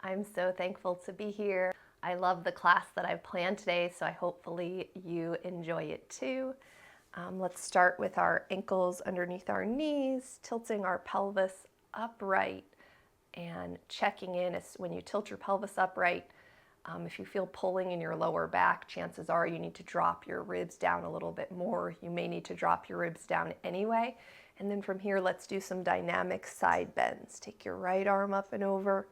I'm so thankful to be here. I love the class that I've planned today, so hopefully you enjoy it too. Let's start with our ankles underneath our knees, tilting our pelvis upright and checking in as when you tilt your pelvis upright. If you feel pulling in your lower back, chances are you need to drop your ribs down a little bit more. You may need to drop your ribs down anyway. And then from here, let's do some dynamic side bends. Take your right arm up and over,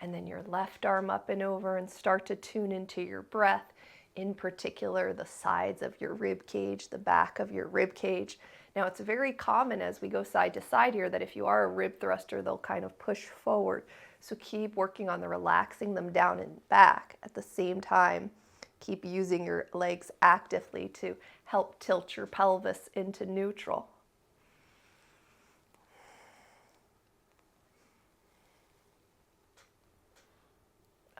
and then your left arm up and over, and start to tune into your breath, in particular the sides of your rib cage, the back of your rib cage. Now it's very common as we go side to side here that if you are a rib thruster, they'll kind of push forward. So keep working on the relaxing them down and back. At the same time, keep using your legs actively to help tilt your pelvis into neutral.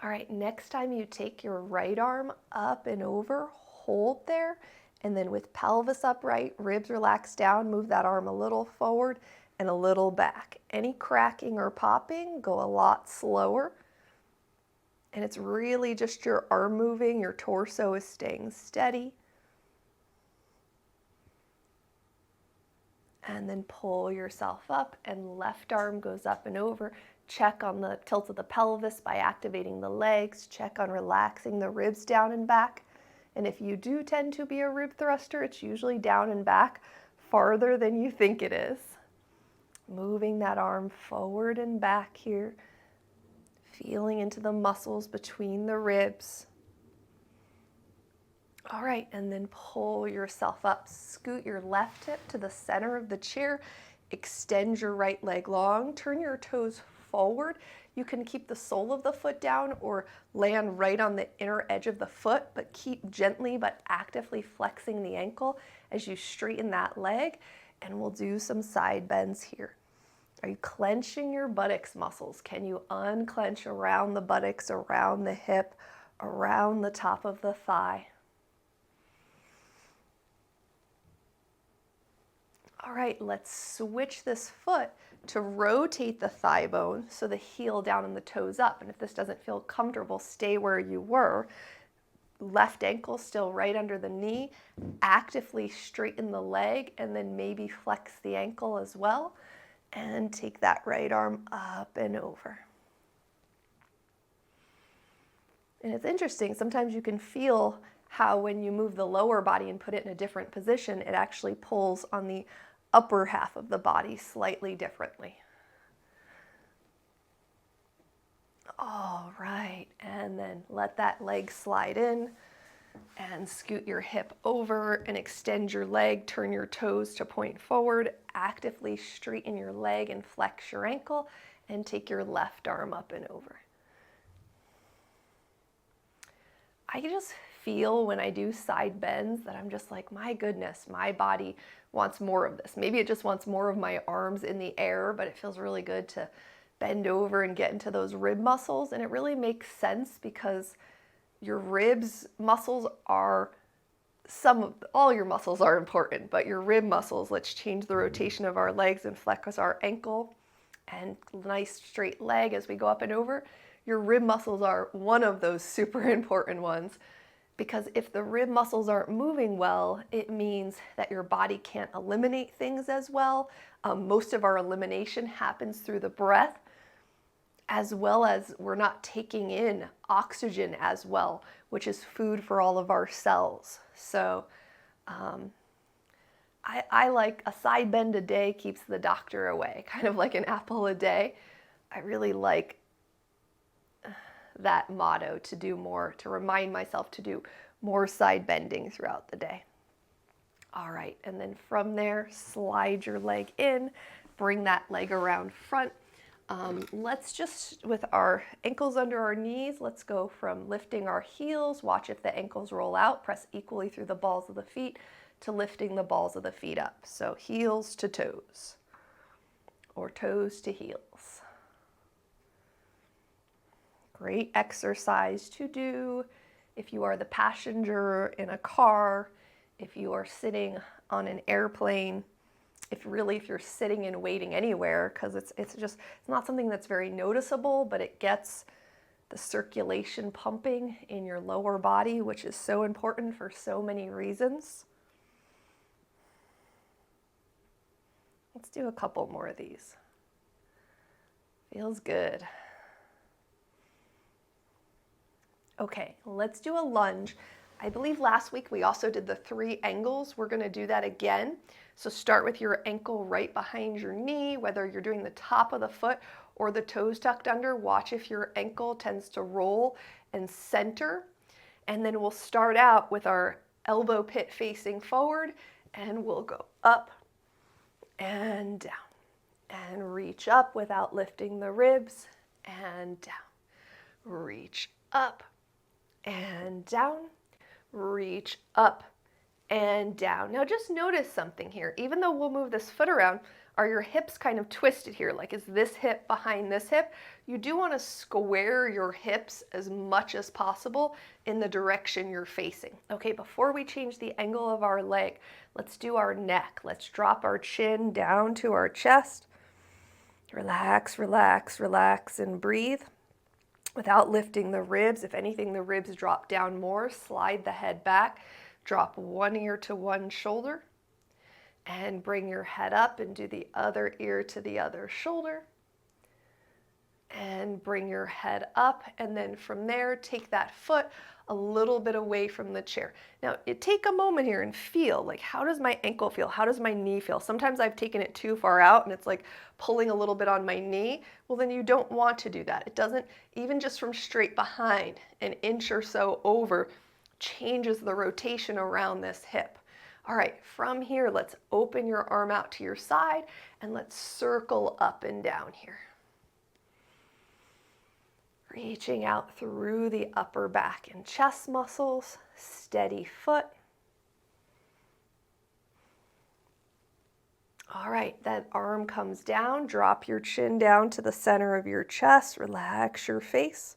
All right, next time you take your right arm up and over, hold there, and then with pelvis upright, ribs relaxed down, move that arm a little forward and a little back. Any cracking or popping, go a lot slower. And it's really just your arm moving, your torso is staying steady. And then pull yourself up, and left arm goes up and over. Check on the tilt of the pelvis by activating the legs. Check on relaxing the ribs down and back. And if you do tend to be a rib thruster, it's usually down and back farther than you think it is. Moving that arm forward and back here. Feeling into the muscles between the ribs. All right, and then pull yourself up. Scoot your left hip to the center of the chair. Extend your right leg long. Turn your toes forward. You can keep the sole of the foot down or land right on the inner edge of the foot, but keep gently but actively flexing the ankle as you straighten that leg. And we'll do some side bends here. Are you clenching your buttocks muscles? Can you unclench around the buttocks, around the hip, around the top of the thigh? All right, let's switch this foot to rotate the thigh bone so the heel down and the toes up. And if this doesn't feel comfortable, stay where you were. Left ankle still right under the knee. Actively straighten the leg and then maybe flex the ankle as well. And take that right arm up and over. And it's interesting, sometimes you can feel how when you move the lower body and put it in a different position, it actually pulls on the upper half of the body slightly differently. All right, and then let that leg slide in and scoot your hip over and extend your leg, turn your toes to point forward, actively straighten your leg and flex your ankle, and take your left arm up and over. I can just feel when I do side bends that I'm just like, my goodness, my body wants more of this. Maybe it just wants more of my arms in the air, but it feels really good to bend over and get into those rib muscles. And it really makes sense because your ribs muscles are all your muscles are important, but your rib muscles, let's change the rotation of our legs and flex our ankle and nice straight leg as we go up and over. Your rib muscles are one of those super important ones, because if the rib muscles aren't moving well, it means that your body can't eliminate things as well. Most of our elimination happens through the breath, as well as we're not taking in oxygen as well, which is food for all of our cells. So I like a side bend a day keeps the doctor away, kind of like an apple a day. I really like that motto, to do more, to remind myself to do more side bending throughout the day. All right, and then from there, slide your leg in, bring that leg around front. Let's just, with our ankles under our knees, let's go from lifting our heels, watch if the ankles roll out, press equally through the balls of the feet, to lifting the balls of the feet up. So heels to toes, or toes to heels. Great exercise to do if you are the passenger in a car, if you are sitting on an airplane, if you're sitting and waiting anywhere, because it's not something that's very noticeable, but it gets the circulation pumping in your lower body, which is so important for so many reasons. Let's do a couple more of these. Feels good. Okay, let's do a lunge. I believe last week we also did the 3 angles. We're going to do that again. So start with your ankle right behind your knee, whether you're doing the top of the foot or the toes tucked under. Watch if your ankle tends to roll and center. And then we'll start out with our elbow pit facing forward, and we'll go up and down and reach up without lifting the ribs and down. Reach up and down, reach up and down. Now just notice something here. Even though we'll move this foot around, are your hips kind of twisted here? Like, is this hip behind this hip? You do want to square your hips as much as possible in the direction you're facing. Okay, before we change the angle of our leg, let's do our neck. Let's drop our chin down to our chest. Relax, relax, relax, and breathe. Without lifting the ribs. If anything, the ribs drop down more. Slide the head back. Drop one ear to one shoulder. And bring your head up and do the other ear to the other shoulder. And bring your head up. And then from there, take that foot a little bit away from the chair. Now, take a moment here and feel, like, how does my ankle feel? How does my knee feel? Sometimes I've taken it too far out and it's like pulling a little bit on my knee. Well, then you don't want to do that. It doesn't, even just from straight behind, an inch or so over, changes the rotation around this hip. All right, from here, let's open your arm out to your side and let's circle up and down here. Reaching out through the upper back and chest muscles, steady foot. All right, that arm comes down, drop your chin down to the center of your chest, relax your face.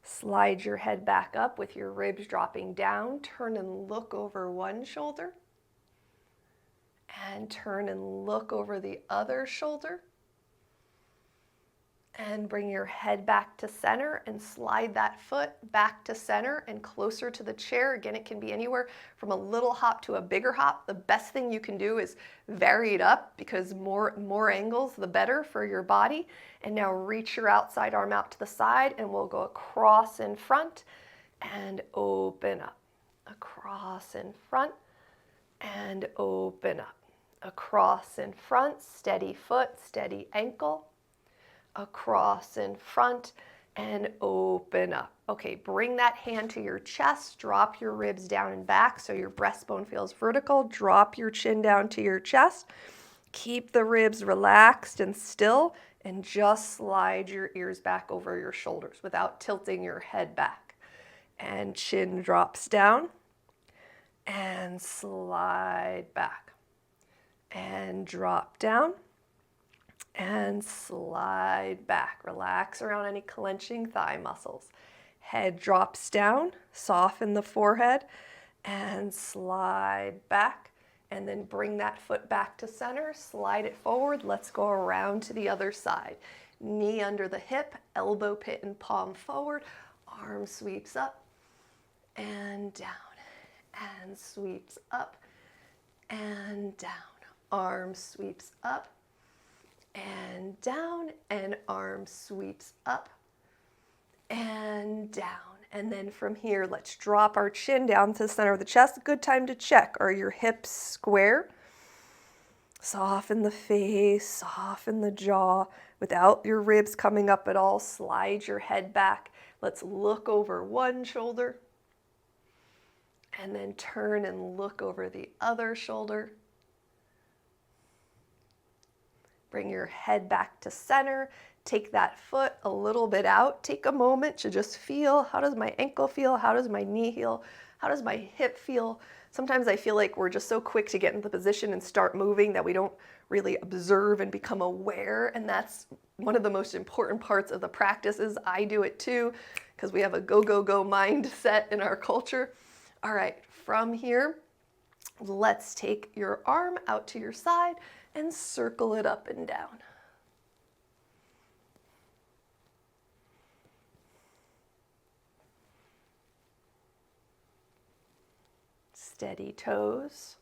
Slide your head back up with your ribs dropping down, turn and look over one shoulder, and turn and look over the other shoulder. And bring your head back to center and slide that foot back to center and closer to the chair. Again, it can be anywhere from a little hop to a bigger hop. The best thing you can do is vary it up, because more angles, the better for your body. And now reach your outside arm out to the side and we'll go across in front and open up. Across in front and open up. Across in front, steady foot, steady ankle. Across in front and open up. Okay, bring that hand to your chest, drop your ribs down and back so your breastbone feels vertical. Drop your chin down to your chest. Keep the ribs relaxed and still, and just slide your ears back over your shoulders without tilting your head back. And chin drops down and slide back and drop down. And slide back. Relax around any clenching thigh muscles. Head drops down, soften the forehead, and slide back. And then bring that foot back to center, slide it forward. Let's go around to the other side. Knee under the hip, elbow pit and palm forward. Arm sweeps up and down, and sweeps up and down. Arm sweeps up and down, and arm sweeps up and down. And then from here, let's drop our chin down to the center of the chest. Good time to check. Are your hips square? Soften the face, soften the jaw. Without your ribs coming up at all, slide your head back. Let's look over one shoulder and then turn and look over the other shoulder. Bring your head back to center. Take that foot a little bit out. Take a moment to just feel, how does my ankle feel? How does my knee feel? How does my hip feel? Sometimes I feel like we're just so quick to get into the position and start moving that we don't really observe and become aware. And that's one of the most important parts of the practices. I do it too, because we have a go, go, go mindset in our culture. All right, from here, let's take your arm out to your side and circle it up and down. Steady toes.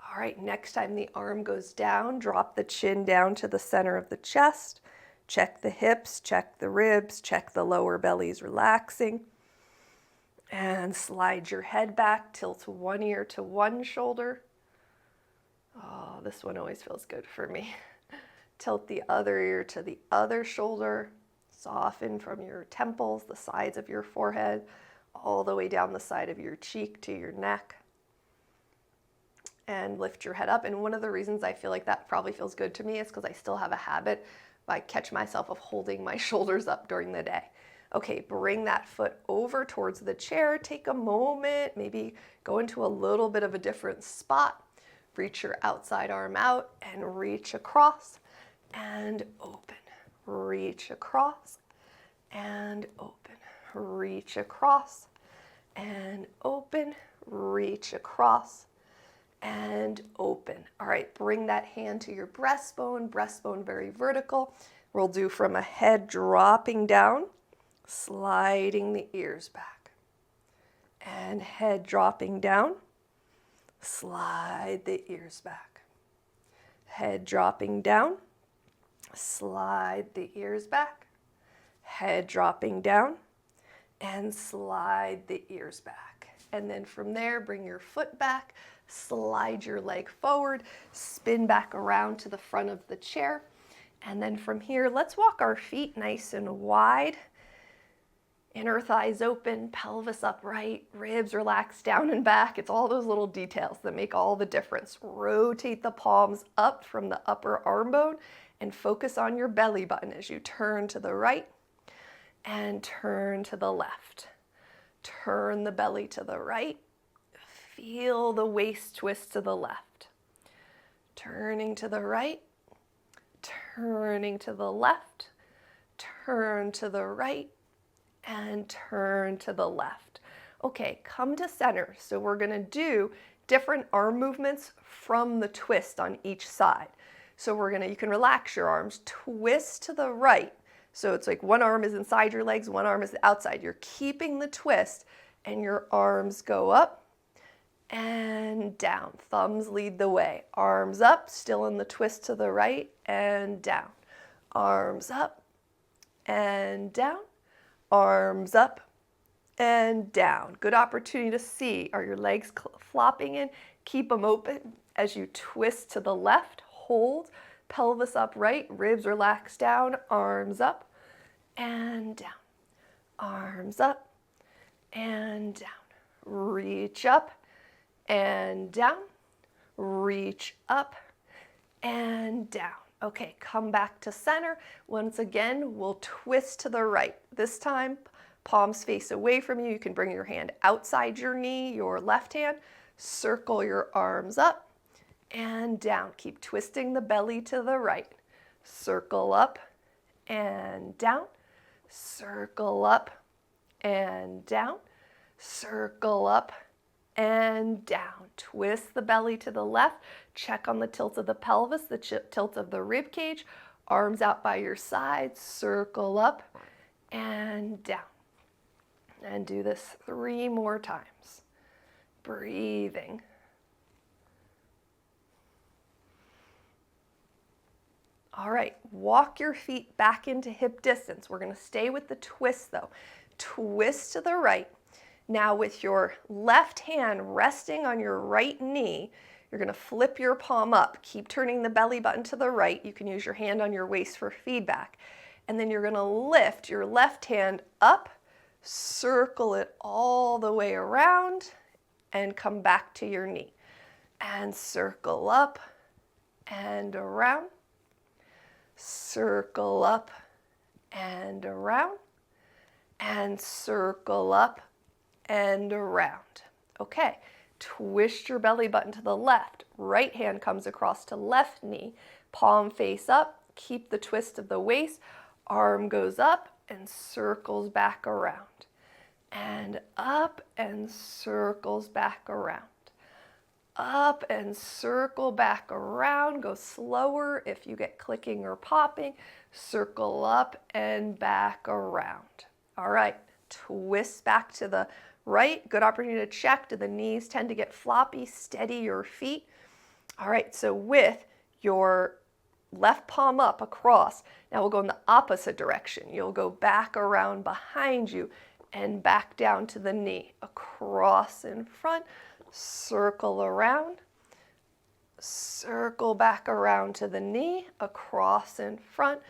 All right, next time the arm goes down, drop the chin down to the center of the chest. Check the hips, check the ribs, check the lower belly's relaxing. And slide your head back, tilt one ear to one shoulder. Oh, this one always feels good for me. Tilt the other ear to the other shoulder. Soften from your temples, the sides of your forehead, all the way down the side of your cheek to your neck. And lift your head up. And one of the reasons I feel like that probably feels good to me is because I still have a habit. I catch myself of holding my shoulders up during the day. Okay, bring that foot over towards the chair. Take a moment, maybe go into a little bit of a different spot. Reach your outside arm out and reach across and open. Reach across and open. Reach across and open. Reach across and open. All right, bring that hand to your breastbone very vertical. We'll do from a head dropping down, sliding the ears back. And head dropping down, slide the ears back. Head dropping down, slide the ears back. Head dropping down, and slide the ears back. And then from there, bring your foot back, slide your leg forward, spin back around to the front of the chair. And then from here, let's walk our feet nice and wide. Inner thighs open, pelvis upright, ribs relaxed down and back. It's all those little details that make all the difference. Rotate the palms up from the upper arm bone and focus on your belly button as you turn to the right and turn to the left. Turn the belly to the right. Feel the waist twist to the left. Turning to the right, turning to the left, turn to the right, and turn to the left. Okay, come to center. So we're gonna do different arm movements from the twist on each side. So you can relax your arms, twist to the right. So it's like one arm is inside your legs, one arm is outside. You're keeping the twist and your arms go up and down. Thumbs lead the way. Arms up, still in the twist to the right and down. Arms up and down. Arms up and down. Good opportunity to see, are your legs flopping in? Keep them open as you twist to the left. Hold, pelvis upright, ribs relax down, arms up and down. Arms up and down. Reach up and down. Reach up and down. Okay, come back to center. Once again, we'll twist to the right. This time, palms face away from you. You can bring your hand outside your knee, your left hand. Circle your arms up and down. Keep twisting the belly to the right. Circle up and down. Circle up and down. Circle up and down. Twist the belly to the left. Check on the tilt of the pelvis, the tilt of the rib cage. Arms out by your sides. Circle up and down. And do this 3 more times. Breathing. All right, walk your feet back into hip distance. We're gonna stay with the twist though. Twist to the right. Now with your left hand resting on your right knee, you're gonna flip your palm up. Keep turning the belly button to the right. You can use your hand on your waist for feedback. And then you're gonna lift your left hand up, circle it all the way around, and come back to your knee. And circle up and around. Circle up and around. And circle up and around. Okay, twist your belly button to the left. Right hand comes across to left knee. Palm face up. Keep the twist of the waist. Arm goes up and circles back around. And up and circles back around. Up and circle back around. Go slower if you get clicking or popping. Circle up and back around. All right, twist back to the right? Good opportunity to check. Do the knees tend to get floppy? Steady your feet. All right, so with your left palm up across, now we'll go in the opposite direction. You'll go back around behind you and back down to the knee. Across in front, circle around, circle back around to the knee, across in front,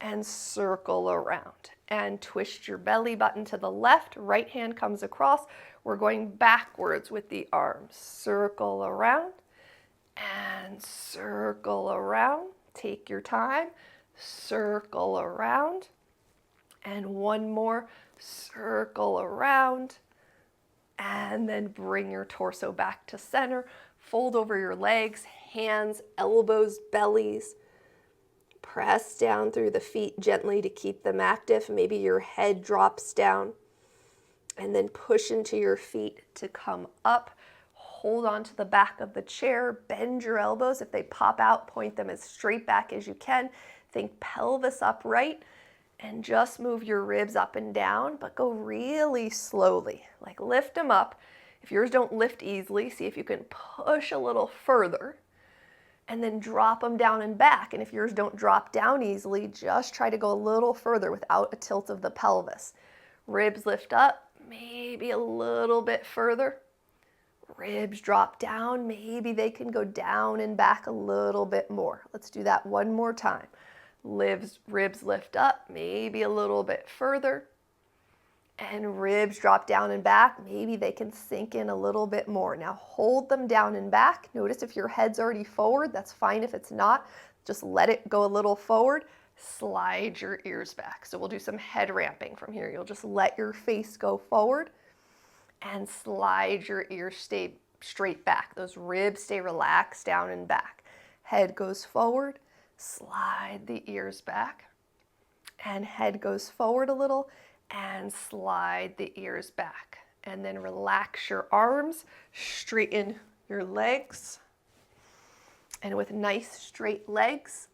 and circle around. And twist your belly button to the left, right hand comes across. We're going backwards with the arms. Circle around and circle around. Take your time, circle around. And one more, circle around. And then bring your torso back to center. Fold over your legs, hands, elbows, bellies. Press down through the feet gently to keep them active. Maybe your head drops down. And then push into your feet to come up. Hold on to the back of the chair. Bend your elbows. If they pop out, point them as straight back as you can. Think pelvis upright. And just move your ribs up and down, but go really slowly. Like lift them up. If yours don't lift easily, see if you can push a little further. And then drop them down and back. And if yours don't drop down easily, just try to go a little further without a tilt of the pelvis. Ribs lift up, maybe a little bit further. Ribs drop down, maybe they can go down and back a little bit more. Let's do that one more time. Ribs lift up, maybe a little bit further. And ribs drop down and back, maybe they can sink in a little bit more. Now hold them down and back. Notice if your head's already forward, that's fine if it's not. Just let it go a little forward. Slide your ears back. So we'll do some head ramping from here. You'll just let your face go forward and slide your ears stay straight back. Those ribs stay relaxed down and back. Head goes forward, slide the ears back, and head goes forward a little and slide the ears back. And then relax your arms, straighten your legs. And with nice straight legs,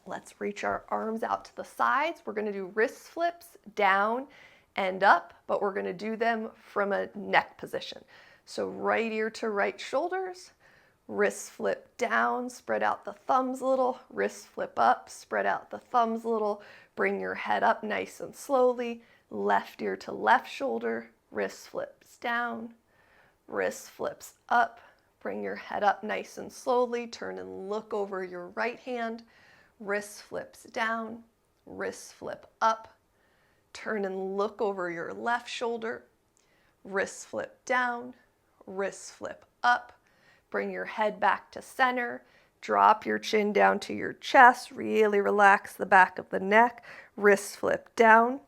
let's reach our arms out to the sides. We're going to do wrist flips down and up, but we're going to do them from a neck position. So right ear to right shoulders, wrist flip down, spread out the thumbs a little, wrist flip up, spread out the thumbs a little, bring your head up nice and slowly, left ear to left shoulder, wrist flips down, wrist flips up, bring your head up nice and slowly, turn and look over your right hand, wrist flips down, wrist flip up, turn and look over your left shoulder, wrist flip down, wrist flip up, bring your head back to center, drop your chin down to your chest, really relax the back of the neck, wrist flip down,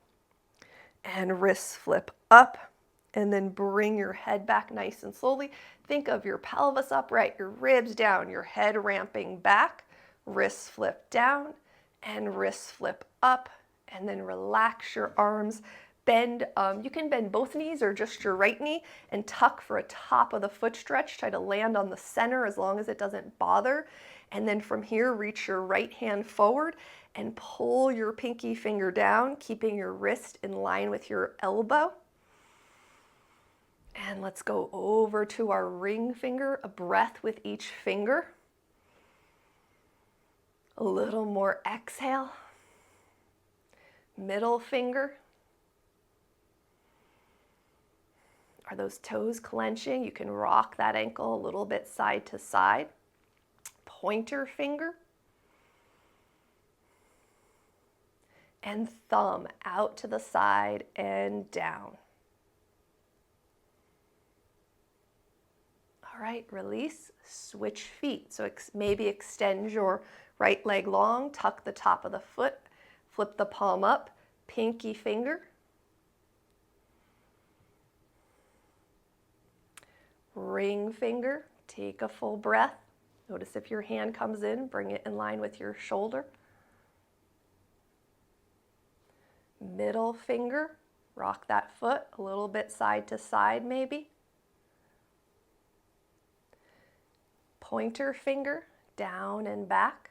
and wrist flip up, and then bring your head back nice and slowly. Think of your pelvis upright, your ribs down, your head ramping back, wrist flip down, and wrist flip up, and then relax your arms. Bend, you can bend both knees or just your right knee and tuck for a top of the foot stretch. Try to land on the center as long as it doesn't bother. And then from here, reach your right hand forward and pull your pinky finger down, keeping your wrist in line with your elbow. And let's go over to our ring finger, a breath with each finger. A little more exhale. Middle finger. Are those toes clenching? You can rock that ankle a little bit side to side. Pointer finger. And thumb out to the side and down. All right, release, switch feet. So maybe extend your right leg long, tuck the top of the foot, flip the palm up, pinky finger. Ring finger, take a full breath. Notice if your hand comes in, bring it in line with your shoulder. Middle finger, rock that foot a little bit side to side maybe. Pointer finger, down and back.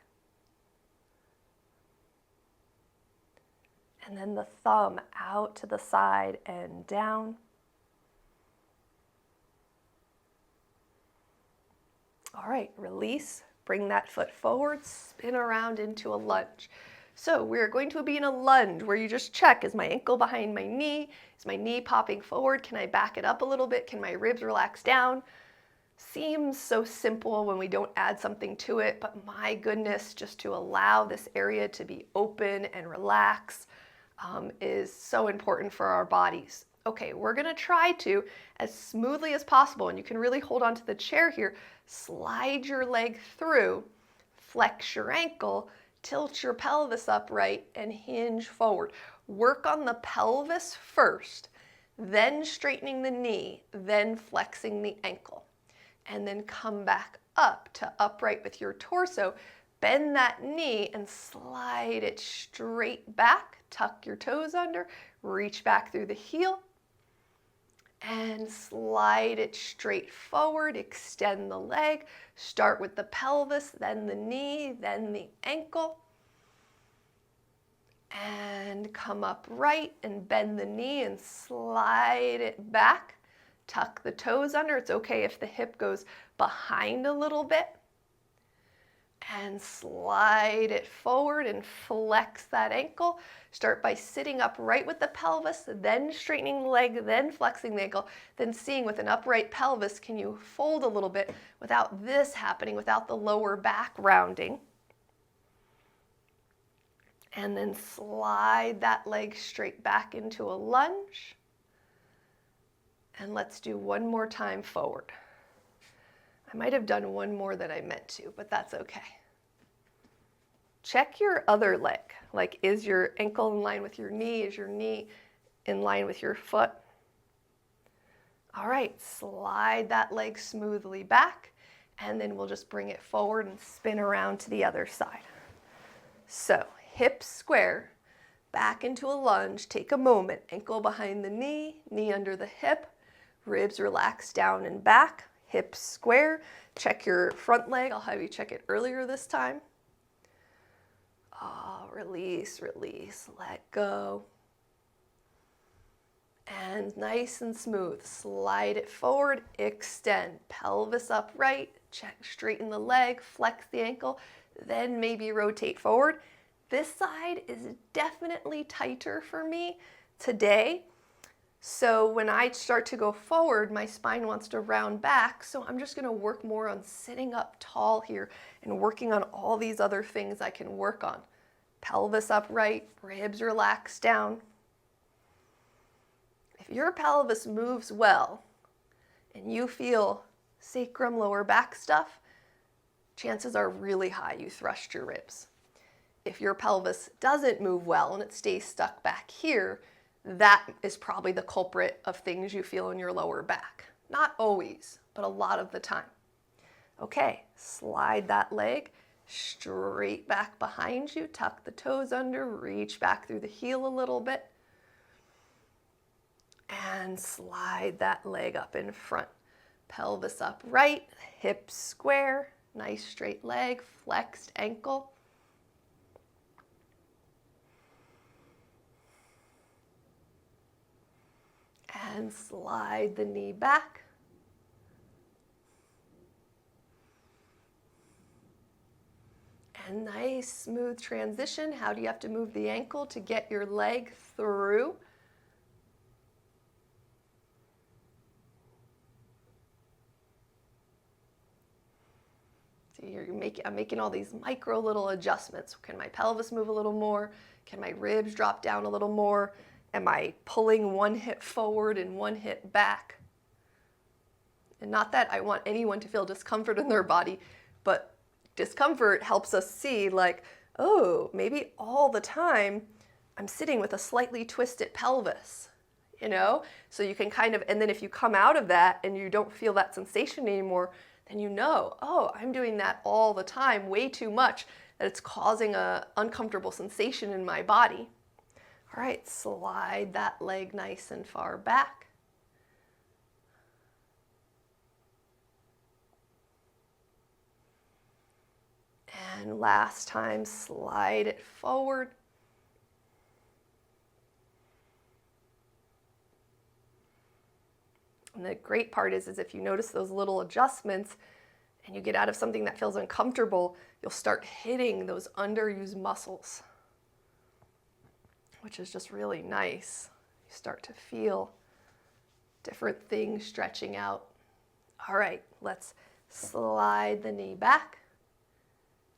And then the thumb out to the side and down. All right, release, bring that foot forward, spin around into a lunge. So we're going to be in a lunge where you just check, is my ankle behind my knee? Is my knee popping forward? Can I back it up a little bit? Can my ribs relax down? Seems so simple when we don't add something to it, but my goodness, just to allow this area to be open and relax is so important for our bodies. Okay, we're gonna try to, as smoothly as possible, and you can really hold on to the chair here, slide your leg through, flex your ankle, tilt your pelvis upright, and hinge forward. Work on the pelvis first, then straightening the knee, then flexing the ankle. And then come back up to upright with your torso. Bend that knee and slide it straight back. Tuck your toes under, reach back through the heel, and slide it straight forward. Extend the leg. Start with the pelvis, then the knee, then the ankle. And come upright and bend the knee and slide it back. Tuck the toes under. It's okay if the hip goes behind a little bit. And slide it forward and flex that ankle. Start by sitting upright with the pelvis, then straightening the leg, then flexing the ankle, then seeing with an upright pelvis, can you fold a little bit without this happening, without the lower back rounding. And then slide that leg straight back into a lunge. And let's do one more time forward. I might have done one more than I meant to, but that's okay. Check your other leg. Like, is your ankle in line with your knee? Is your knee in line with your foot? All right, slide that leg smoothly back, and then we'll just bring it forward and spin around to the other side. So, hips square, back into a lunge. Take a moment, ankle behind the knee, knee under the hip, ribs relax down and back, hips square. Check your front leg. I'll have you check it earlier this time. Oh, release, release, let go. And nice and smooth, slide it forward, extend, pelvis upright, check, straighten the leg, flex the ankle, then maybe rotate forward. This side is definitely tighter for me today. So when I start to go forward, my spine wants to round back. So I'm just gonna work more on sitting up tall here and working on all these other things I can work on. Pelvis upright, ribs relax down. If your pelvis moves well and you feel sacrum, lower back stuff, chances are really high you thrust your ribs. If your pelvis doesn't move well and it stays stuck back here, that is probably the culprit of things you feel in your lower back. Not always, but a lot of the time. Okay, slide that leg straight back behind you, tuck the toes under, reach back through the heel a little bit, and slide that leg up in front. Pelvis upright, hips square, nice straight leg, flexed ankle. And slide the knee back. And nice smooth transition. How do you have to move the ankle to get your leg through? So I'm making all these micro little adjustments. Can my pelvis move a little more? Can my ribs drop down a little more? Am I pulling one hip forward and one hip back? And not that I want anyone to feel discomfort in their body, but discomfort helps us see like, oh, maybe all the time I'm sitting with a slightly twisted pelvis, you know? So you can kind of, and then if you come out of that and you don't feel that sensation anymore, then you know, oh, I'm doing that all the time, way too much, that it's causing an uncomfortable sensation in my body. All right, slide that leg nice and far back. And last time, slide it forward. And the great part is if you notice those little adjustments, and you get out of something that feels uncomfortable, you'll start hitting those underused muscles, which is just really nice. You start to feel different things stretching out. All right, let's slide the knee back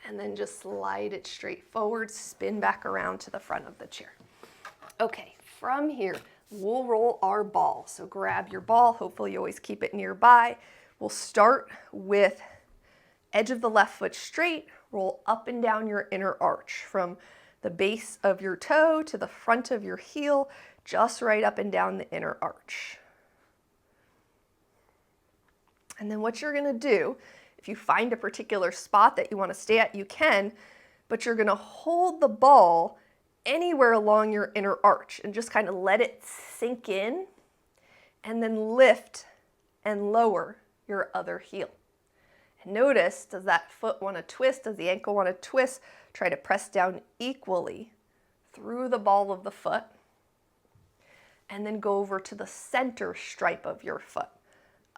and then just slide it straight forward, spin back around to the front of the chair. Okay, from here, we'll roll our ball. So grab your ball, hopefully you always keep it nearby. We'll start with edge of the left foot straight, roll up and down your inner arch from the base of your toe to the front of your heel, just right up and down the inner arch. And then what you're gonna do, if you find a particular spot that you wanna stay at, you can, but you're gonna hold the ball anywhere along your inner arch and just kind of let it sink in, and then lift and lower your other heel. And notice, does that foot want to twist? Does the ankle want to twist? Try to press down equally through the ball of the foot, and then go over to the center stripe of your foot.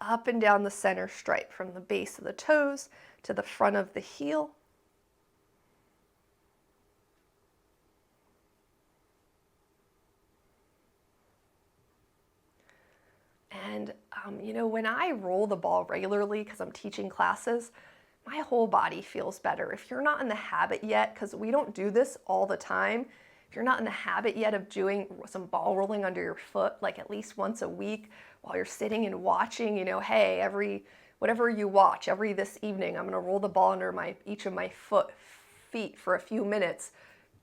Up and down the center stripe from the base of the toes to the front of the heel. And when I roll the ball regularly, because I'm teaching classes, my whole body feels better. If you're not in the habit yet, because we don't do this all the time, if you're not in the habit yet of doing some ball rolling under your foot, like at least once a week while you're sitting and watching, hey, whatever you watch, this evening, I'm gonna roll the ball under each of my feet for a few minutes.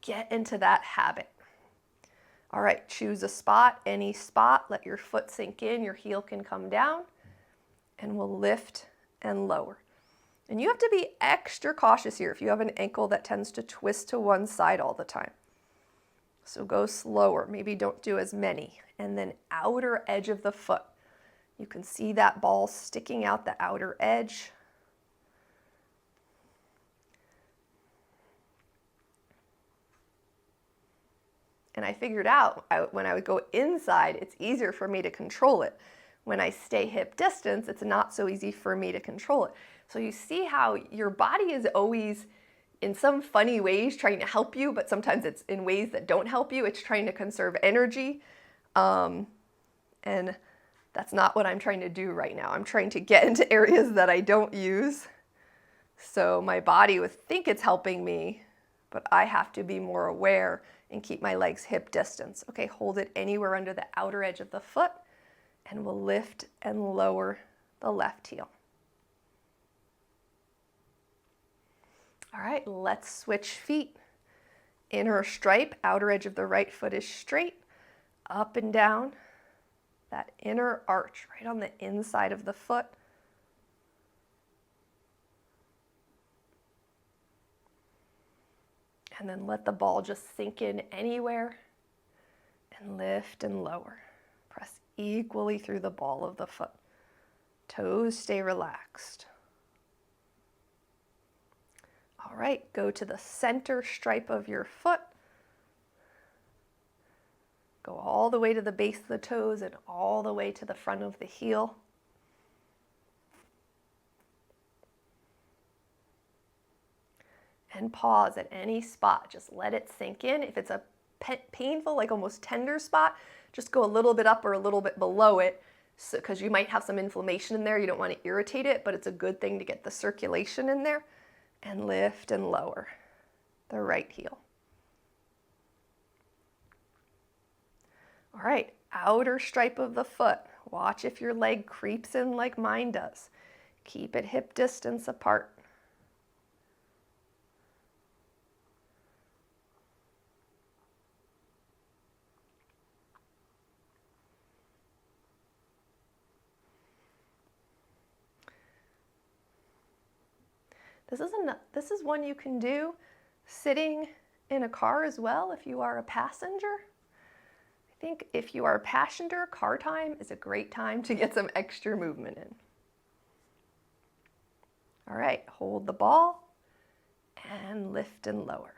Get into that habit. All right, choose a spot, any spot, let your foot sink in, your heel can come down, and we'll lift and lower. And you have to be extra cautious here if you have an ankle that tends to twist to one side all the time. So go slower, maybe don't do as many. And then outer edge of the foot. You can see that ball sticking out the outer edge. And I figured out when I would go inside, it's easier for me to control it. When I stay hip distance, it's not so easy for me to control it. So you see how your body is always, in some funny ways, trying to help you, but sometimes it's in ways that don't help you. It's trying to conserve energy. And that's not what I'm trying to do right now. I'm trying to get into areas that I don't use. So my body would think it's helping me, but I have to be more aware and keep my legs hip distance. Okay, hold it anywhere under the outer edge of the foot, and we'll lift and lower the left heel. All right, let's switch feet. Inner stripe, outer edge of the right foot is straight, up and down. That inner arch right on the inside of the foot. And then let the ball just sink in anywhere and lift and lower. Press equally through the ball of the foot. Toes stay relaxed. All right, go to the center stripe of your foot. Go all the way to the base of the toes and all the way to the front of the heel. And pause at any spot. Just let it sink in. If it's a painful, like almost tender spot, just go a little bit up or a little bit below it, because you might have some inflammation in there. You don't want to irritate it, but it's a good thing to get the circulation in there. And lift and lower the right heel. All right, outer stripe of the foot. Watch if your leg creeps in like mine does. Keep it hip distance apart. This is one you can do sitting in a car as well if you are a passenger. I think if you are a passenger, car time is a great time to get some extra movement in. All right, hold the ball and lift and lower.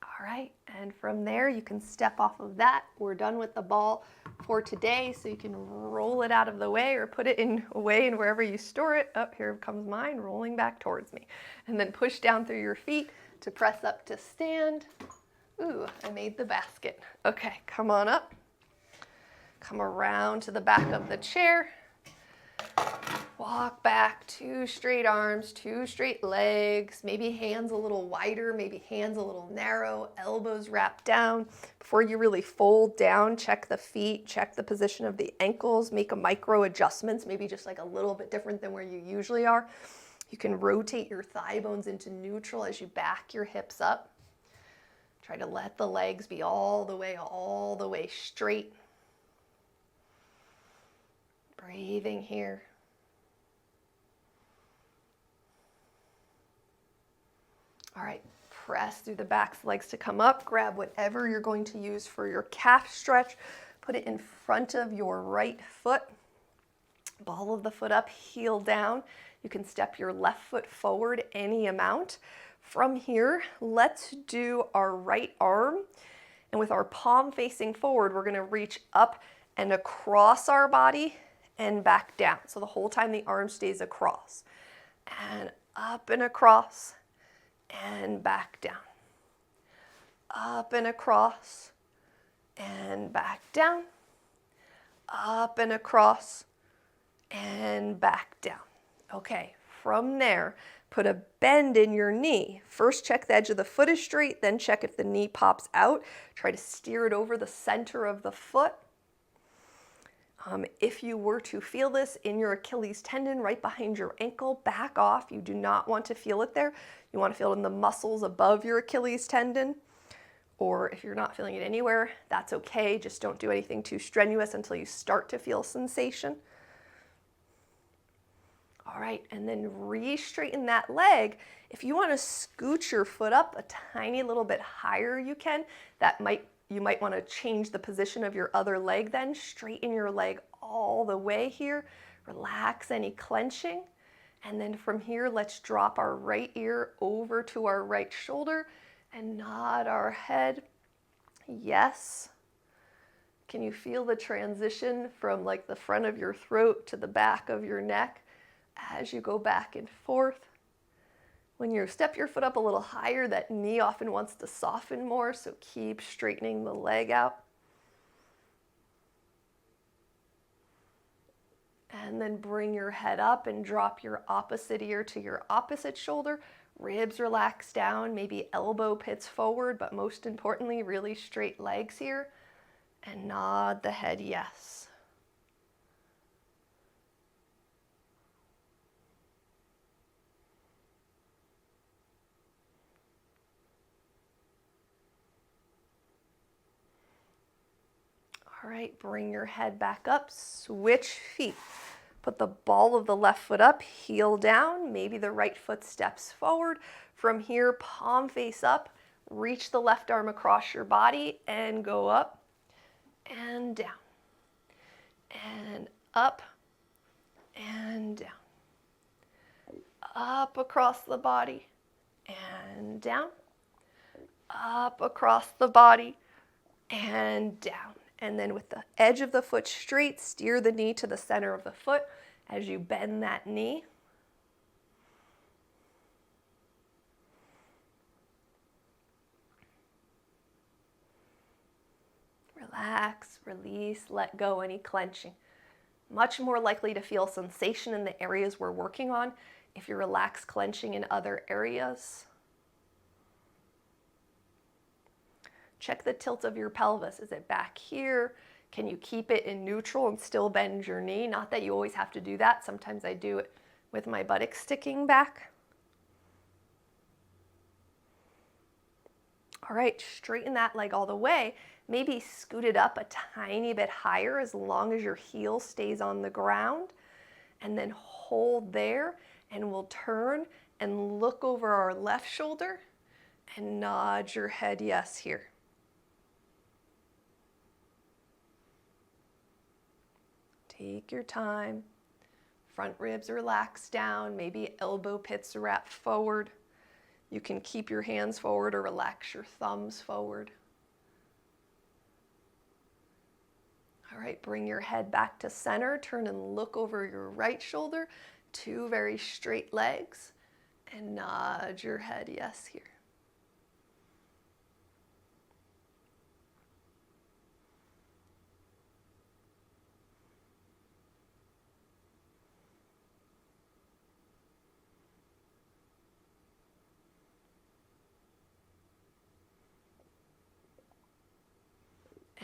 All All right, and from there you can step off of that. We're done with the ball for today, so you can roll it out of the way or put it away in wherever you store it. Oh, here comes mine rolling back towards me. And then push down through your feet to press up to stand. Ooh, I made the basket. Okay, come on up. Come around to the back of the chair. Walk back, 2 straight arms, 2 straight legs, maybe hands a little wider, maybe hands a little narrow, elbows wrapped down. Before you really fold down, check the feet, check the position of the ankles, make a micro adjustments, maybe just like a little bit different than where you usually are. You can rotate your thigh bones into neutral as you back your hips up. Try to let the legs be all the way straight. Breathing here. All right, press through the back legs to come up. Grab whatever you're going to use for your calf stretch. Put it in front of your right foot. Ball of the foot up, heel down. You can step your left foot forward any amount. From here, let's do our right arm. And with our palm facing forward, we're going to reach up and across our body and back down. So the whole time the arm stays across. And up and across. And back down, up and across, and back down, up and across, and back down. Okay, from there, put a bend in your knee. First, check the edge of the foot is straight, then check if the knee pops out. Try to steer it over the center of the foot. If you were to feel this in your Achilles tendon right behind your ankle, back off. You do not want to feel it there. You want to feel it in the muscles above your Achilles tendon. Or if you're not feeling it anywhere, that's okay. Just don't do anything too strenuous until you start to feel sensation. All right, and then re-straighten that leg. If you want to scoot your foot up a tiny little bit higher, you can. You might want to change the position of your other leg then. Straighten your leg all the way here. Relax any clenching. And then from here, let's drop our right ear over to our right shoulder and nod our head. Yes. Can you feel the transition from like the front of your throat to the back of your neck as you go back and forth? When you step your foot up a little higher, that knee often wants to soften more, so keep straightening the leg out. And then bring your head up and drop your opposite ear to your opposite shoulder. Ribs relax down, maybe elbow pits forward, but most importantly, really straight legs here. And nod the head yes. All right, bring your head back up, switch feet. Put the ball of the left foot up, heel down, maybe the right foot steps forward. From here, palm face up, reach the left arm across your body and go up and down and up and down. Up across the body and down, up across the body and down. And then with the edge of the foot straight, steer the knee to the center of the foot as you bend that knee. Relax, release, let go any clenching. Much more likely to feel sensation in the areas we're working on if you relax clenching in other areas. Check the tilt of your pelvis. Is it back here? Can you keep it in neutral and still bend your knee? Not that you always have to do that. Sometimes I do it with my buttocks sticking back. All right, straighten that leg all the way. Maybe scoot it up a tiny bit higher as long as your heel stays on the ground. And then hold there, and we'll turn and look over our left shoulder and nod your head yes here. Take your time. Front ribs relax down, maybe elbow pits wrap forward. You can keep your hands forward or relax your thumbs forward. All right, bring your head back to center. Turn and look over your right shoulder. 2 very straight legs. And nod your head yes here.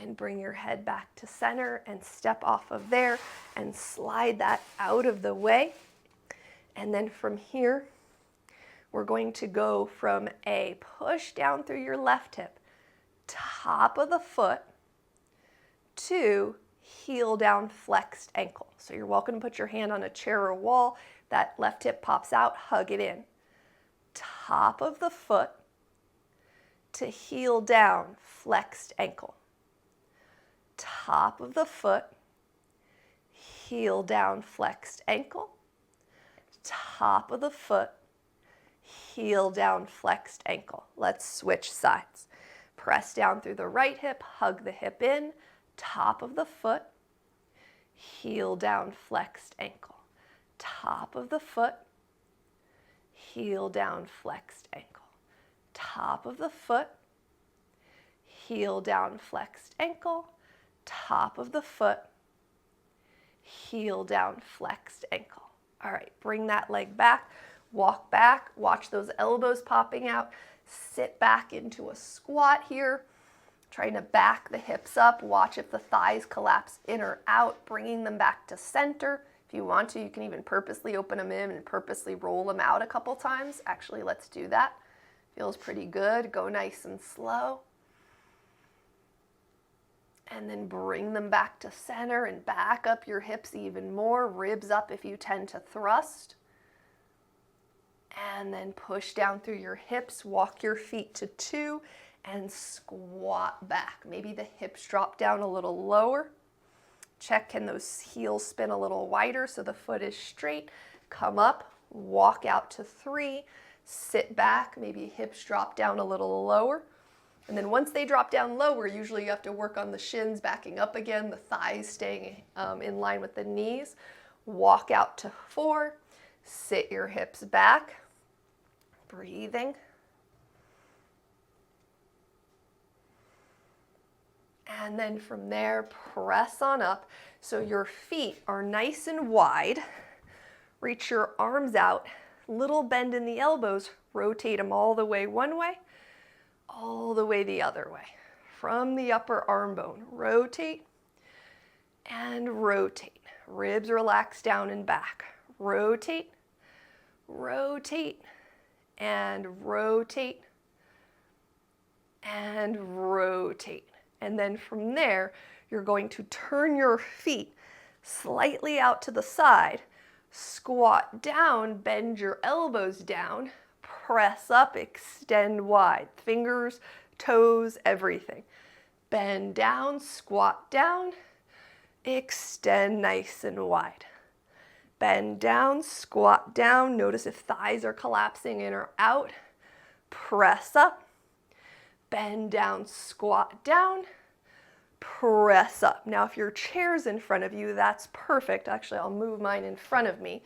And bring your head back to center and step off of there and slide that out of the way. And then from here, we're going to go from a push down through your left hip, top of the foot, to heel down flexed ankle. So you're welcome to put your hand on a chair or wall. That left hip pops out, hug it in. Top of the foot to heel down flexed ankle. Top of the foot, heel down flexed ankle. Top of the foot, heel down flexed ankle. Let's switch sides. Press down through the right hip, hug the hip in, top of the foot, heel down flexed ankle. Top of the foot, heel down flexed ankle. Top of the foot, heel down flexed ankle. Top of the foot, heel down flexed ankle. All right, bring that leg back, walk back, watch those elbows popping out, sit back into a squat here, trying to back the hips up, watch if the thighs collapse in or out, bringing them back to center. If you want to, you can even purposely open them in and purposely roll them out a couple times. Actually, let's do that. Feels pretty good. Go nice and slow. And then bring them back to center and back up your hips even more. Ribs up if you tend to thrust. And then push down through your hips. Walk your feet to 2 and squat back. Maybe the hips drop down a little lower. Check, can those heels spin a little wider so the foot is straight? Come up, walk out to 3, sit back. Maybe hips drop down a little lower. And then once they drop down lower, usually you have to work on the shins backing up again, the thighs staying in line with the knees. Walk out to 4, sit your hips back, breathing. And then from there, press on up so your feet are nice and wide. Reach your arms out, little bend in the elbows, rotate them all the way one way, all the way the other way. From the upper arm bone, rotate and rotate. Ribs relax down and back. Rotate, rotate, and rotate, and rotate. And then from there, you're going to turn your feet slightly out to the side, squat down, bend your elbows down, press up, extend wide, fingers, toes, everything. Bend down, squat down, extend nice and wide. Bend down, squat down. Notice if thighs are collapsing in or out. Press up, bend down, squat down, press up. Now if your chair's in front of you, that's perfect. Actually, I'll move mine in front of me.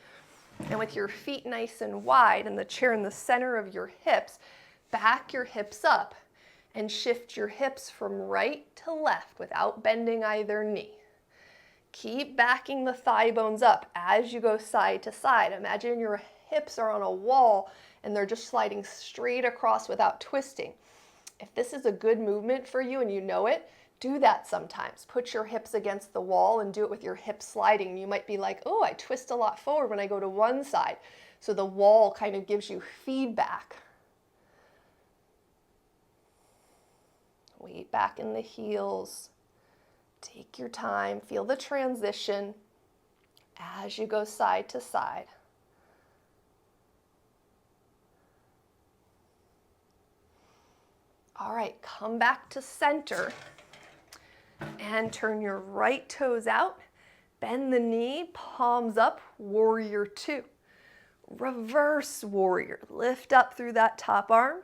And with your feet nice and wide and the chair in the center of your hips, back your hips up and shift your hips from right to left without bending either knee. Keep backing the thigh bones up as you go side to side. Imagine your hips are on a wall and they're just sliding straight across without twisting. If this is a good movement for you and you know it, do that sometimes. Put your hips against the wall and do it with your hips sliding. You might be like, oh, I twist a lot forward when I go to one side. So the wall kind of gives you feedback. Weight back in the heels. Take your time. Feel the transition as you go side to side. All right, come back to center. And turn your right toes out, bend the knee, palms up, warrior 2. Reverse warrior. Lift up through that top arm.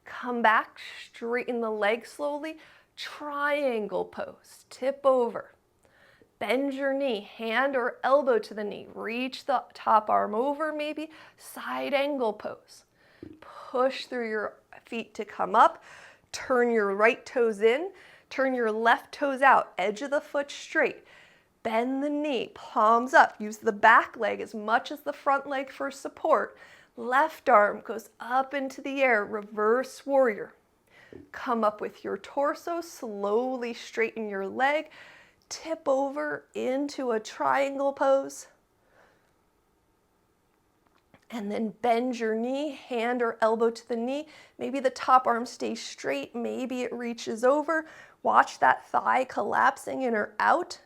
Come back, straighten the leg slowly. Triangle pose. Tip over. Bend your knee, hand or elbow to the knee. Reach the top arm over maybe. Side angle pose. Push through your feet to come up. Turn your right toes in. Turn your left toes out. Edge of the foot straight. Bend the knee, palms up. Use the back leg as much as the front leg for support. Left arm goes up into the air, reverse warrior. Come up with your torso, slowly straighten your leg. Tip over into a triangle pose. And then bend your knee, hand or elbow to the knee. Maybe the top arm stays straight, maybe it reaches over. Watch that thigh collapsing in or out.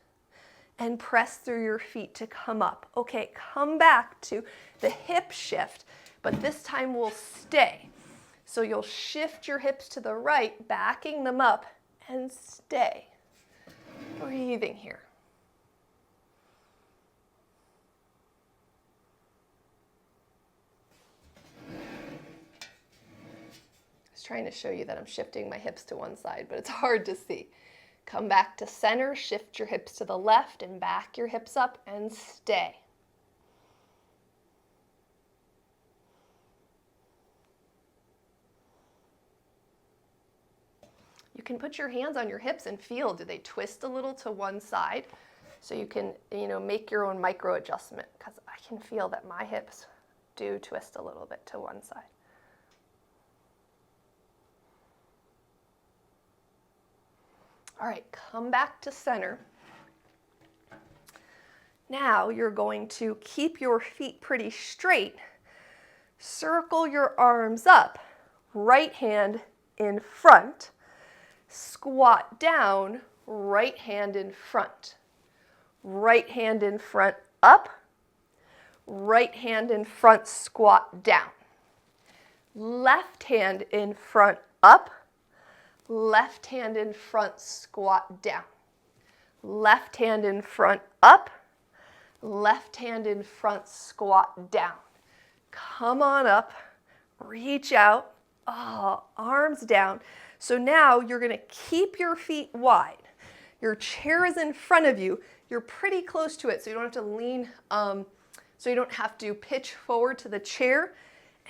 And press through your feet to come up. Okay, come back to the hip shift, but this time we'll stay. So you'll shift your hips to the right, backing them up, and stay. Breathing here. I was trying to show you that I'm shifting my hips to one side, but it's hard to see. Come back to center, shift your hips to the left and back your hips up and stay. You can put your hands on your hips and feel, do they twist a little to one side? So you can, make your own micro adjustment, because I can feel that my hips do twist a little bit to one side. All right, come back to center. Now you're going to keep your feet pretty straight. Circle your arms up. Right hand in front. Squat down, right hand in front. Right hand in front up. Right hand in front, squat down. Left hand in front up. Left hand in front, squat down. Left hand in front, up. Left hand in front, squat down. Come on up, reach out, arms down. So now you're gonna keep your feet wide. Your chair is in front of you. You're pretty close to it, so you don't have to lean, so you don't have to pitch forward to the chair.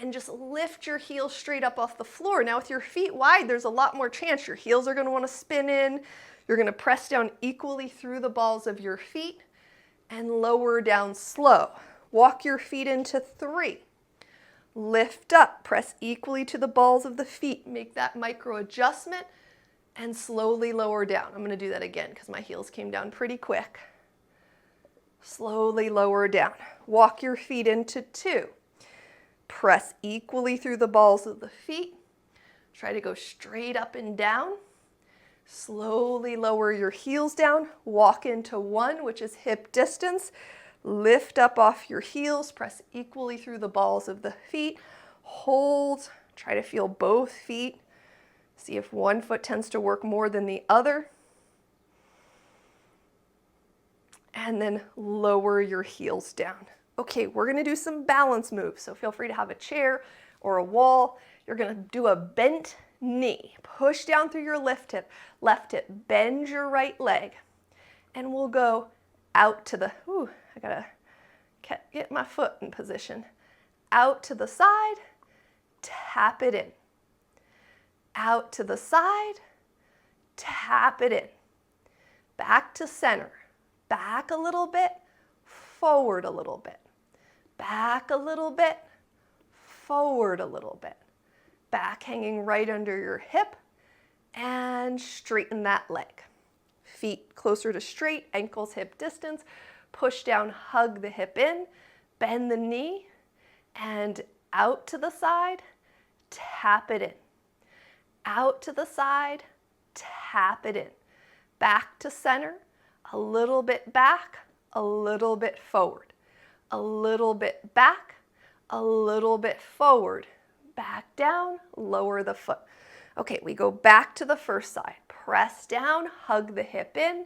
And just lift your heels straight up off the floor. Now with your feet wide, there's a lot more chance. Your heels are gonna wanna spin in. You're gonna press down equally through the balls of your feet and lower down slow. Walk your feet into 3. Lift up, press equally to the balls of the feet. Make that micro adjustment and slowly lower down. I'm gonna do that again because my heels came down pretty quick. Slowly lower down. Walk your feet into 2. Press equally through the balls of the feet. Try to go straight up and down. Slowly lower your heels down. Walk into 1, which is hip distance. Lift up off your heels. Press equally through the balls of the feet. Hold. Try to feel both feet. See if one foot tends to work more than the other. And then lower your heels down. Okay, we're gonna do some balance moves, so feel free to have a chair or a wall. You're gonna do a bent knee. Push down through your left hip, bend your right leg, and we'll go out to the, I gotta get my foot in position. Out to the side, tap it in. Out to the side, tap it in. Back to center, back a little bit, forward a little bit. Back a little bit, forward a little bit. Back hanging right under your hip, and straighten that leg. Feet closer to straight, ankles hip distance. Push down, hug the hip in, bend the knee, and out to the side, tap it in. Out to the side, tap it in. Back to center, a little bit back, a little bit forward. A little bit back, a little bit forward. Back down, lower the foot. Okay, we go back to the first side. Press down, hug the hip in,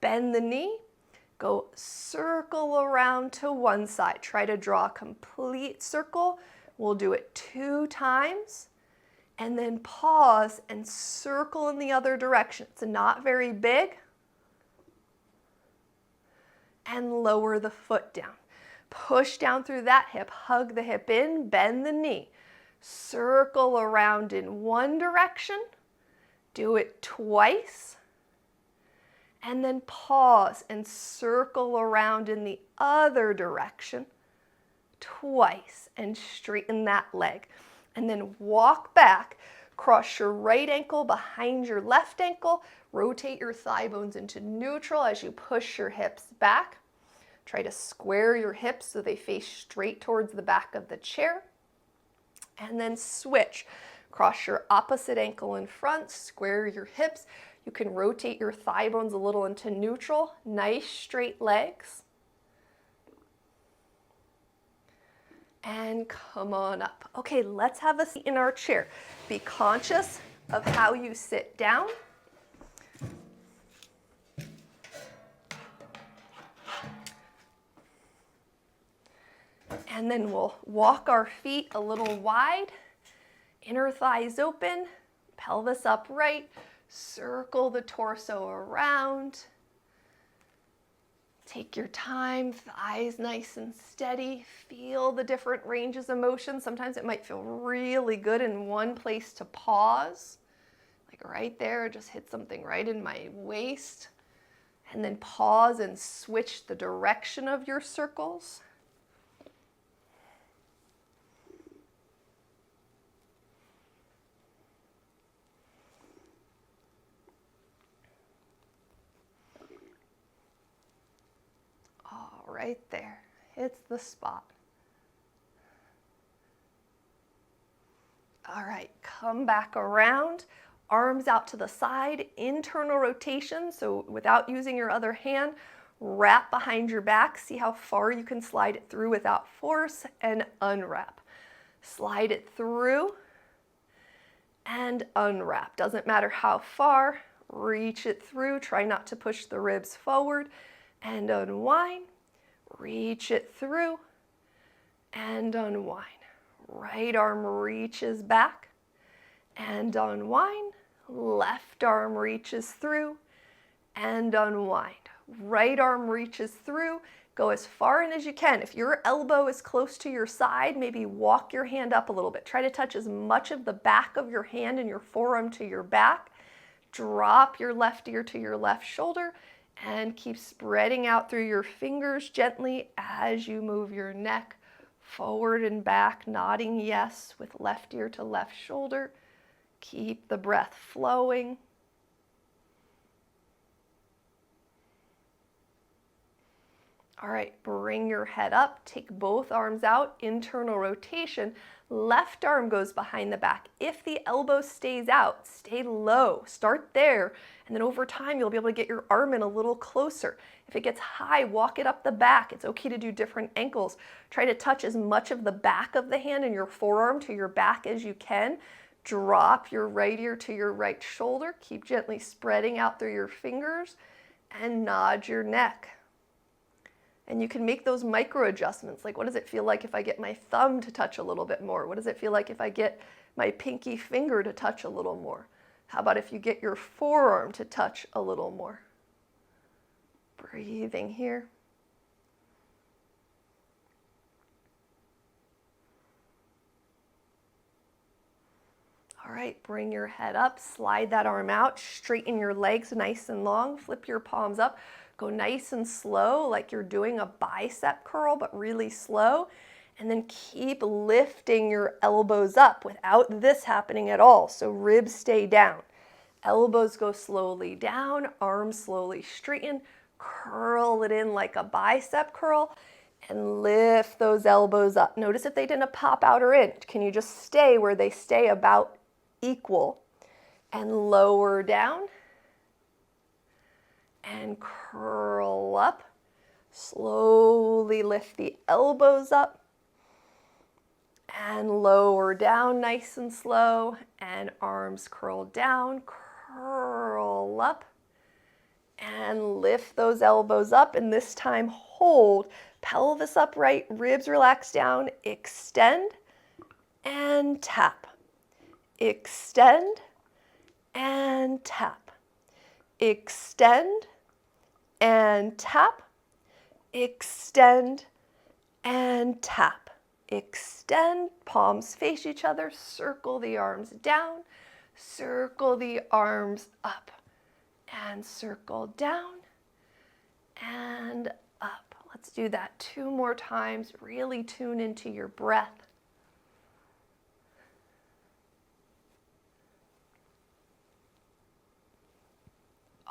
bend the knee, Go circle around to one side. Try to draw a complete circle. We'll do it 2 times. And then pause and circle in the other direction. It's not very big. And lower the foot down. Push down through that hip, hug the hip in, bend the knee. Circle around in one direction. Do it twice. And then pause and circle around in the other direction twice and straighten that leg. And then walk back, cross your right ankle behind your left ankle, rotate your thigh bones into neutral as you push your hips back. Try to square your hips so they face straight towards the back of the chair. And then switch. Cross your opposite ankle in front, square your hips. You can rotate your thigh bones a little into neutral. Nice straight legs. And come on up. Okay, let's have a seat in our chair. Be conscious of how you sit down. And then we'll walk our feet a little wide, inner thighs open, pelvis upright, circle the torso around. Take your time, thighs nice and steady. Feel the different ranges of motion. Sometimes it might feel really good in one place to pause. Like right there, just hit something right in my waist. And then pause and switch the direction of your circles. Right there, it's the spot. All right, come back around, arms out to the side, internal rotation, so without using your other hand, wrap behind your back, see how far you can slide it through without force, and unwrap. Slide it through and unwrap. Doesn't matter how far, reach it through, try not to push the ribs forward, and unwind. Reach it through and unwind. Right arm reaches back and unwind. Left arm reaches through and unwind. Right arm reaches through. Go as far in as you can. If your elbow is close to your side, maybe walk your hand up a little bit. Try to touch as much of the back of your hand and your forearm to your back. Drop your left ear to your left shoulder. And keep spreading out through your fingers gently as you move your neck forward and back, nodding yes with left ear to left shoulder. Keep the breath flowing. All right, bring your head up, take both arms out, internal rotation. Left arm goes behind the back. If the elbow stays out, stay low. Start there, and then over time, you'll be able to get your arm in a little closer. If it gets high, walk it up the back. It's okay to do different ankles. Try to touch as much of the back of the hand and your forearm to your back as you can. Drop your right ear to your right shoulder. Keep gently spreading out through your fingers, and nod your neck. And you can make those micro adjustments, like what does it feel like if I get my thumb to touch a little bit more? What does it feel like if I get my pinky finger to touch a little more? How about if you get your forearm to touch a little more? Breathing here. All right, bring your head up, slide that arm out, straighten your legs nice and long, flip your palms up. Go nice and slow, like you're doing a bicep curl, but really slow. And then keep lifting your elbows up without this happening at all. So ribs stay down. Elbows go slowly down, arms slowly straighten. Curl it in like a bicep curl and lift those elbows up. Notice if they didn't pop out or in. Can you just stay where they stay about equal? And lower down. And curl up. Slowly lift the elbows up and lower down nice and slow, and arms curl down, curl up and lift those elbows up, and this time hold. Pelvis upright, ribs relax down, extend and tap. Extend and tap. Extend and tap. Extend and tap. Extend, palms face each other, circle the arms down, circle the arms up, and circle down and up. Let's do that 2 more times. Really tune into your breath.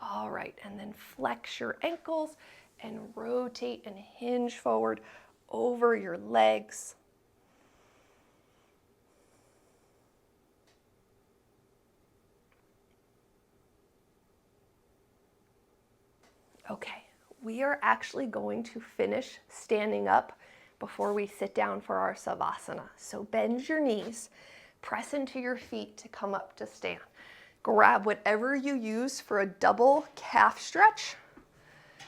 All right, and then flex your ankles and rotate and hinge forward over your legs. Okay, we are actually going to finish standing up before we sit down for our Savasana. So bend your knees, press into your feet to come up to stand. Grab whatever you use for a double calf stretch.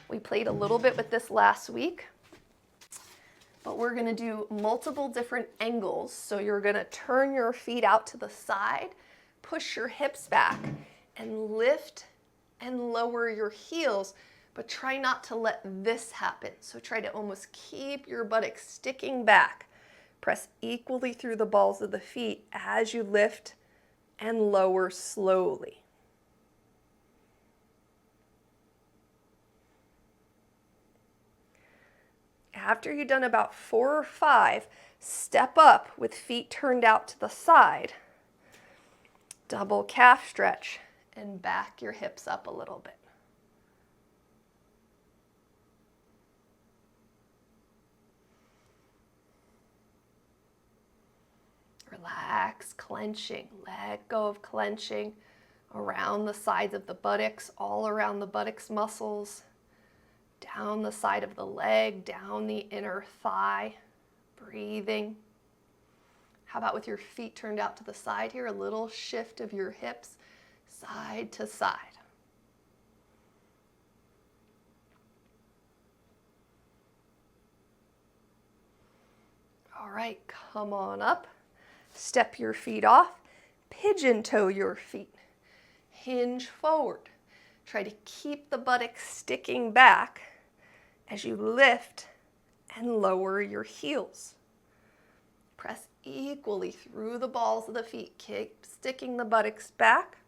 We played a little bit with this last week, but we're gonna do multiple different angles. So you're gonna turn your feet out to the side, push your hips back, and lift and lower your heels, but try not to let this happen. So try to almost keep your buttocks sticking back. Press equally through the balls of the feet as you lift and lower slowly. After you've done about 4 or 5, step up with feet turned out to the side. Double calf stretch and back your hips up a little bit. Relax, clenching. Let go of clenching around the sides of the buttocks, all around the buttocks muscles, down the side of the leg, down the inner thigh. Breathing. How about with your feet turned out to the side here? A little shift of your hips side to side. All right, come on up. Step your feet off. Pigeon toe your feet. Hinge forward. Try to keep the buttocks sticking back as you lift and lower your heels. Press equally through the balls of the feet. Keep sticking the buttocks back.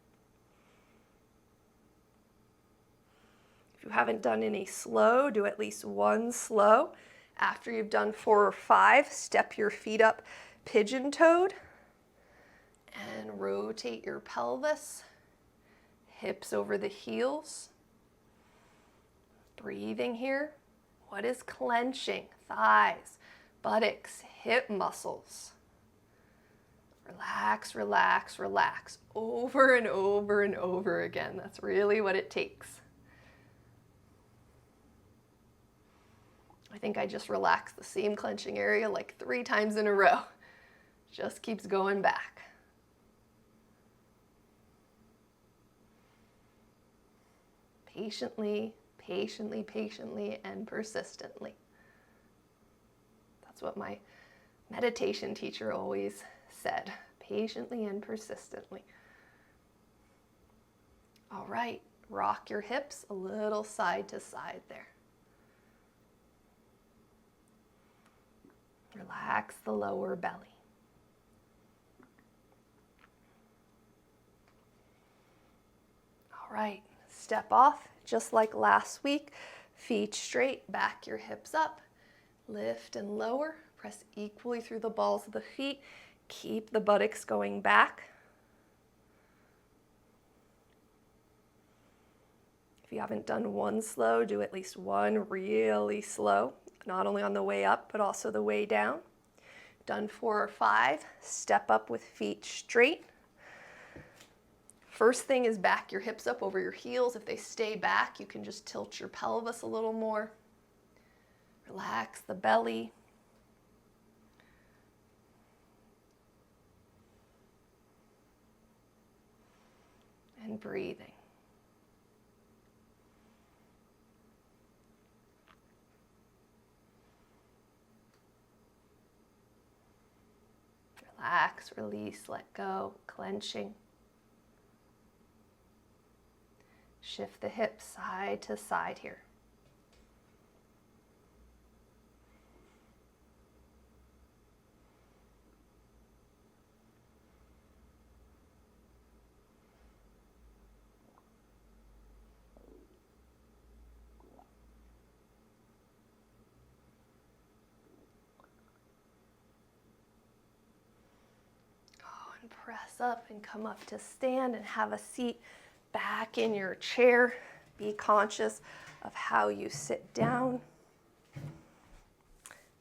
If you haven't done any slow, do at least 1 slow. After you've done 4 or 5, step your feet up pigeon-toed and rotate your pelvis, hips over the heels. Breathing here. What is clenching? Thighs, buttocks, hip muscles. Relax, relax, relax. Over and over and over again. That's really what it takes. I think I just relaxed the same clenching area like 3 times in a row. Just keeps going back. Patiently, patiently, patiently, and persistently. That's what my meditation teacher always said. Patiently and persistently. All right, rock your hips a little side to side there. Relax the lower belly. All right, step off just like last week. Feet straight, back your hips up. Lift and lower. Press equally through the balls of the feet. Keep the buttocks going back. If you haven't done 1 slow, do at least 1 really slow. Not only on the way up, but also the way down. Done 4 or 5, step up with feet straight. First thing is back your hips up over your heels. If they stay back, you can just tilt your pelvis a little more. Relax the belly. And breathing. relax, release, let go, clenching. Shift the hips side to side here. And press up and come up to stand and have a seat back in your chair. Be conscious of how you sit down.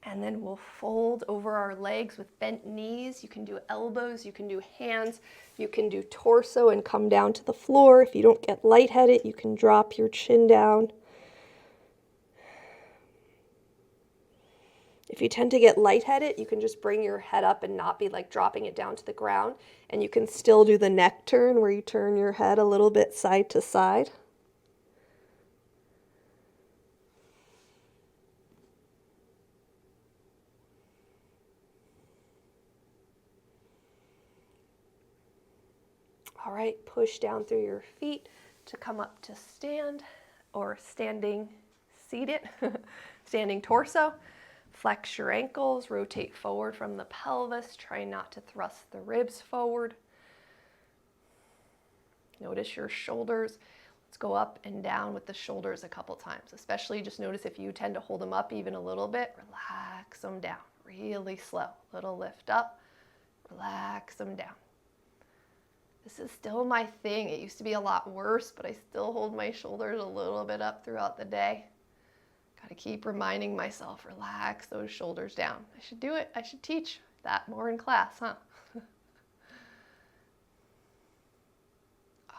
And then we'll fold over our legs with bent knees. You can do elbows, you can do hands, you can do torso and come down to the floor. If you don't get lightheaded, you can drop your chin down. If you tend to get lightheaded, you can just bring your head up and not be like dropping it down to the ground. And you can still do the neck turn where you turn your head a little bit side to side. All right, push down through your feet to come up to stand or standing seated, standing torso. Flex your ankles, rotate forward from the pelvis. Try not to thrust the ribs forward. Notice your shoulders. Let's go up and down with the shoulders a couple times. Especially just notice if you tend to hold them up even a little bit, relax them down. Really slow. Little lift up, relax them down. This is still my thing. It used to be a lot worse, but I still hold my shoulders a little bit up throughout the day. Got to keep reminding myself, relax those shoulders down. I should do it. I should teach that more in class, huh?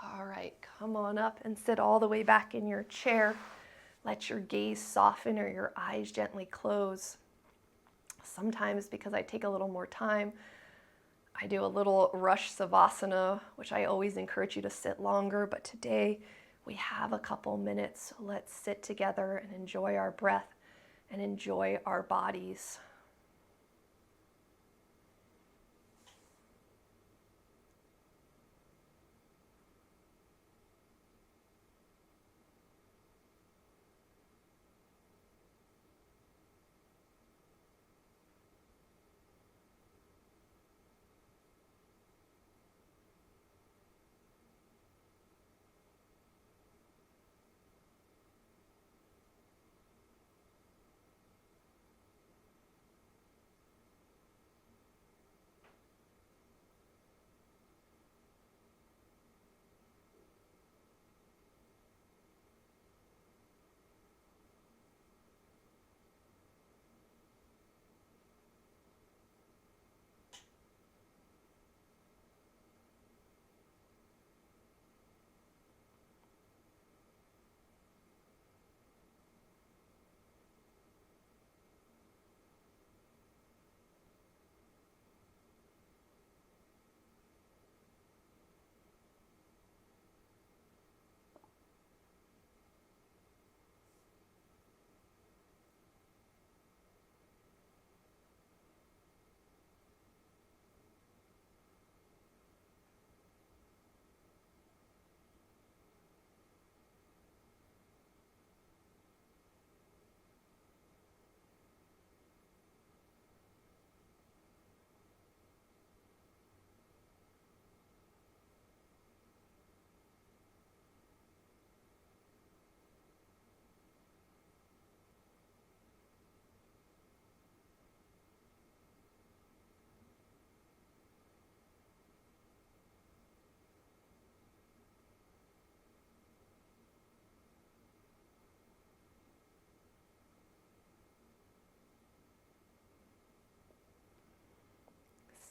All right, come on up and sit all the way back in your chair. Let your gaze soften or your eyes gently close. Sometimes, because I take a little more time, I do a little rush savasana, which I always encourage you to sit longer, but today we have a couple minutes, so let's sit together and enjoy our breath and enjoy our bodies.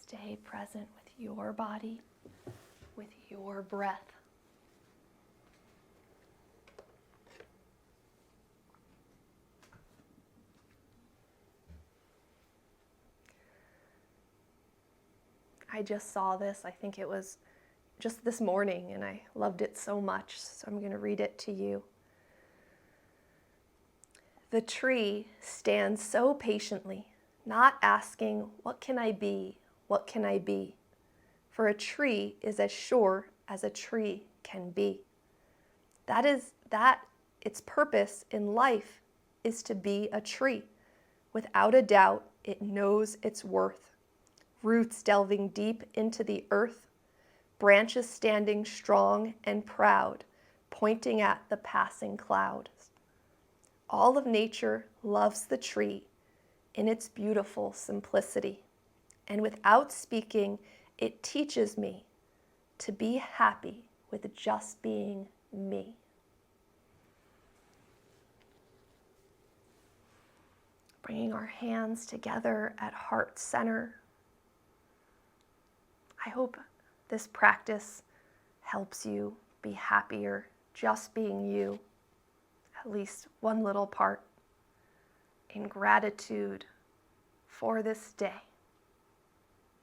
Stay present with your body, with your breath. I just saw this, I think it was just this morning, and I loved it so much, so I'm going to read it to you. The tree stands so patiently, not asking, "What can I be? What can I be?" for a tree is as sure as a tree can be. Its purpose in life is to be a tree. Without a doubt, it knows its worth. Roots delving deep into the earth, branches standing strong and proud, pointing at the passing cloud. All of nature loves the tree in its beautiful simplicity. And without speaking, it teaches me to be happy with just being me. Bringing our hands together at heart center. I hope this practice helps you be happier just being you, at least one little part, in gratitude for this day.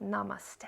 Namaste.